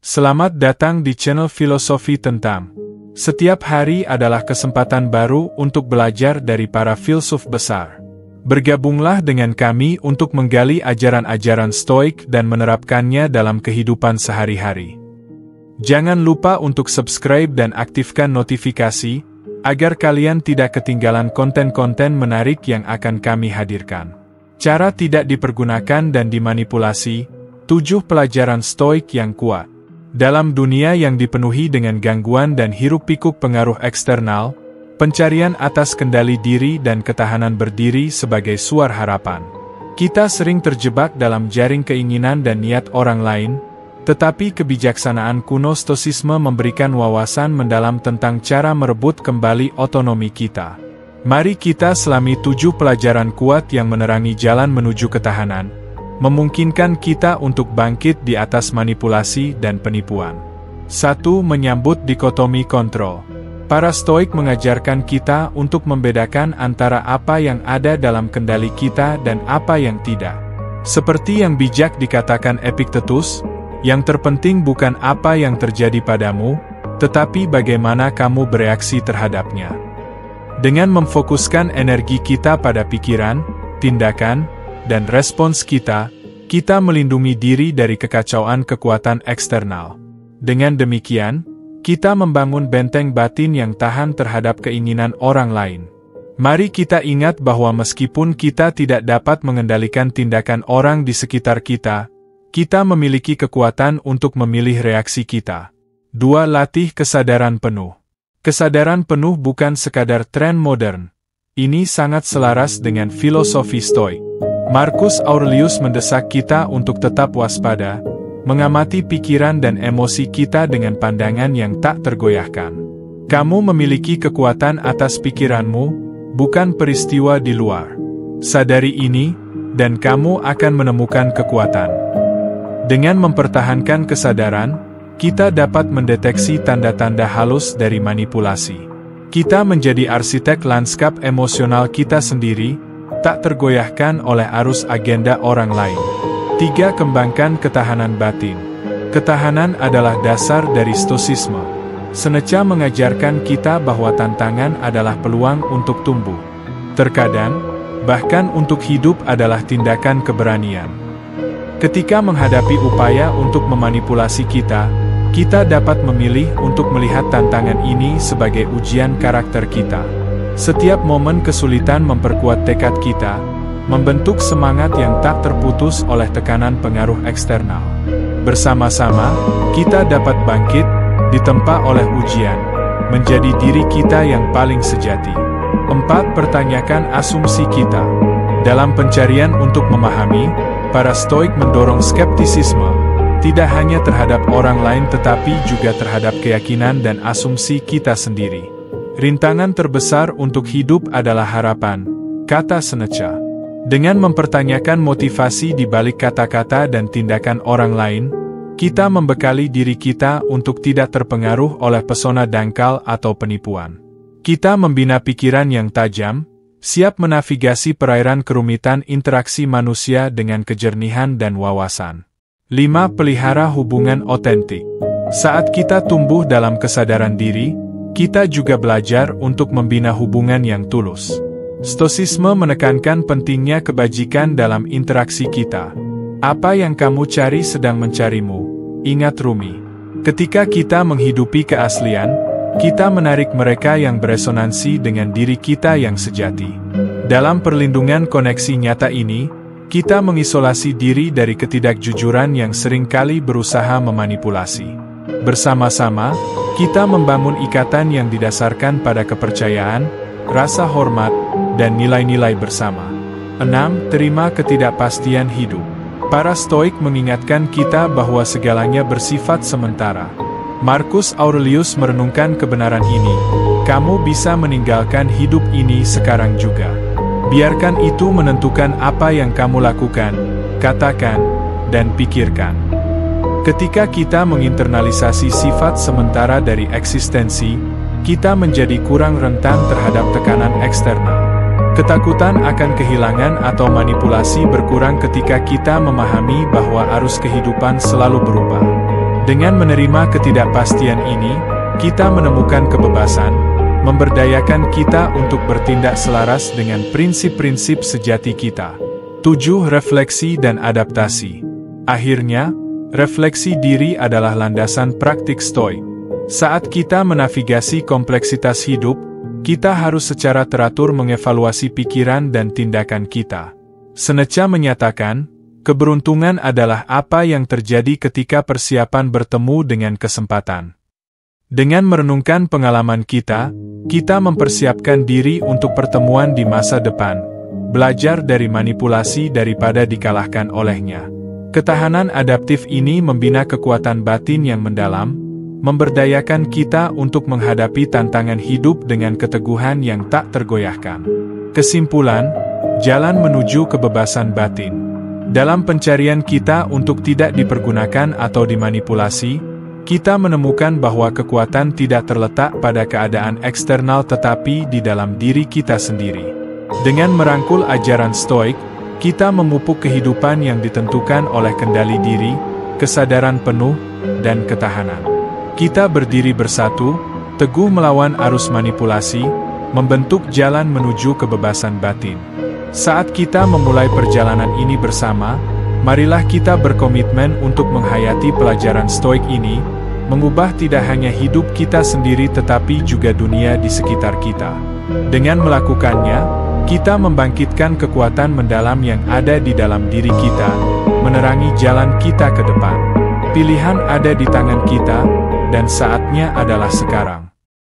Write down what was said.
Selamat datang di channel Filosofi Tentang. Setiap hari adalah kesempatan baru untuk belajar dari para filsuf besar. Bergabunglah dengan kami untuk menggali ajaran-ajaran Stoik dan menerapkannya dalam kehidupan sehari-hari. Jangan lupa untuk subscribe dan aktifkan notifikasi, agar kalian tidak ketinggalan konten-konten menarik yang akan kami hadirkan. Cara tidak dipergunakan dan dimanipulasi, 7 pelajaran Stoik yang kuat. Dalam dunia yang dipenuhi dengan gangguan dan hiruk-pikuk pengaruh eksternal, pencarian atas kendali diri dan ketahanan berdiri sebagai suar harapan. Kita sering terjebak dalam jaring keinginan dan niat orang lain, tetapi kebijaksanaan kuno Stoisisme memberikan wawasan mendalam tentang cara merebut kembali otonomi kita. Mari kita selami 7 pelajaran kuat yang menerangi jalan menuju ketahanan, memungkinkan kita untuk bangkit di atas manipulasi dan penipuan. 1. Menyambut dikotomi kontrol. Para Stoik mengajarkan kita untuk membedakan antara apa yang ada dalam kendali kita dan apa yang tidak. Seperti yang bijak dikatakan Epictetus, yang terpenting bukan apa yang terjadi padamu, tetapi bagaimana kamu bereaksi terhadapnya. Dengan memfokuskan energi kita pada pikiran, tindakan, dan respons kita melindungi diri dari kekacauan kekuatan eksternal. Dengan demikian, kita membangun benteng batin yang tahan terhadap keinginan orang lain. Mari kita ingat bahwa meskipun kita tidak dapat mengendalikan tindakan orang di sekitar kita memiliki kekuatan untuk memilih reaksi kita. 2. Latih kesadaran penuh. Kesadaran penuh bukan sekadar tren modern. Ini sangat selaras dengan filosofi Stoik. Marcus Aurelius mendesak kita untuk tetap waspada, mengamati pikiran dan emosi kita dengan pandangan yang tak tergoyahkan. Kamu memiliki kekuatan atas pikiranmu, bukan peristiwa di luar. Sadari ini, dan kamu akan menemukan kekuatan. Dengan mempertahankan kesadaran, kita dapat mendeteksi tanda-tanda halus dari manipulasi. Kita menjadi arsitek lanskap emosional kita sendiri, tak tergoyahkan oleh arus agenda orang lain. 3. Kembangkan ketahanan batin. Ketahanan adalah dasar dari Stoisisme. Seneca mengajarkan kita bahwa tantangan adalah peluang untuk tumbuh. Terkadang, bahkan untuk hidup adalah tindakan keberanian. Ketika menghadapi upaya untuk memanipulasi kita dapat memilih untuk melihat tantangan ini sebagai ujian karakter kita. Setiap momen kesulitan memperkuat tekad kita, membentuk semangat yang tak terputus oleh tekanan pengaruh eksternal. Bersama-sama, kita dapat bangkit, ditempa oleh ujian, menjadi diri kita yang paling sejati. 4. Pertanyakan asumsi kita. Dalam pencarian untuk memahami, para Stoik mendorong skeptisisme, tidak hanya terhadap orang lain tetapi juga terhadap keyakinan dan asumsi kita sendiri. Rintangan terbesar untuk hidup adalah harapan, kata Seneca. Dengan mempertanyakan motivasi di balik kata-kata dan tindakan orang lain, kita membekali diri kita untuk tidak terpengaruh oleh pesona dangkal atau penipuan. Kita membina pikiran yang tajam, siap menavigasi perairan kerumitan interaksi manusia dengan kejernihan dan wawasan. 5. Pelihara hubungan otentik. Saat kita tumbuh dalam kesadaran diri, kita juga belajar untuk membina hubungan yang tulus. Stoisisme menekankan pentingnya kebajikan dalam interaksi kita. Apa yang kamu cari sedang mencarimu. Ingat Rumi. Ketika kita menghidupi keaslian, kita menarik mereka yang beresonansi dengan diri kita yang sejati. Dalam perlindungan koneksi nyata ini, kita mengisolasi diri dari ketidakjujuran yang seringkali berusaha memanipulasi. Bersama-sama, kita membangun ikatan yang didasarkan pada kepercayaan, rasa hormat, dan nilai-nilai bersama. 6. Terima ketidakpastian hidup. Para Stoik mengingatkan kita bahwa segalanya bersifat sementara. Marcus Aurelius merenungkan kebenaran ini. Kamu bisa meninggalkan hidup ini sekarang juga. Biarkan itu menentukan apa yang kamu lakukan, katakan, dan pikirkan. Ketika kita menginternalisasi sifat sementara dari eksistensi, kita menjadi kurang rentan terhadap tekanan eksternal. Ketakutan akan kehilangan atau manipulasi berkurang ketika kita memahami bahwa arus kehidupan selalu berubah. Dengan menerima ketidakpastian ini, kita menemukan kebebasan, memberdayakan kita untuk bertindak selaras dengan prinsip-prinsip sejati kita. 7. Refleksi dan adaptasi. Akhirnya, refleksi diri adalah landasan praktik stoik. Saat kita menavigasi kompleksitas hidup, kita harus secara teratur mengevaluasi pikiran dan tindakan kita. Seneca menyatakan, keberuntungan adalah apa yang terjadi ketika persiapan bertemu dengan kesempatan. Dengan merenungkan pengalaman kita mempersiapkan diri untuk pertemuan di masa depan, belajar dari manipulasi daripada dikalahkan olehnya. Ketahanan adaptif ini membina kekuatan batin yang mendalam, memberdayakan kita untuk menghadapi tantangan hidup dengan keteguhan yang tak tergoyahkan. Kesimpulan, jalan menuju kebebasan batin. Dalam pencarian kita untuk tidak dipergunakan atau dimanipulasi, kita menemukan bahwa kekuatan tidak terletak pada keadaan eksternal tetapi di dalam diri kita sendiri. Dengan merangkul ajaran stoik, kita memupuk kehidupan yang ditentukan oleh kendali diri, kesadaran penuh, dan ketahanan. Kita berdiri bersatu, teguh melawan arus manipulasi, membentuk jalan menuju kebebasan batin. Saat kita memulai perjalanan ini bersama, marilah kita berkomitmen untuk menghayati pelajaran stoik ini, mengubah tidak hanya hidup kita sendiri tetapi juga dunia di sekitar kita. Dengan melakukannya, kita membangkitkan kekuatan mendalam yang ada di dalam diri kita, menerangi jalan kita ke depan. Pilihan ada di tangan kita, dan saatnya adalah sekarang.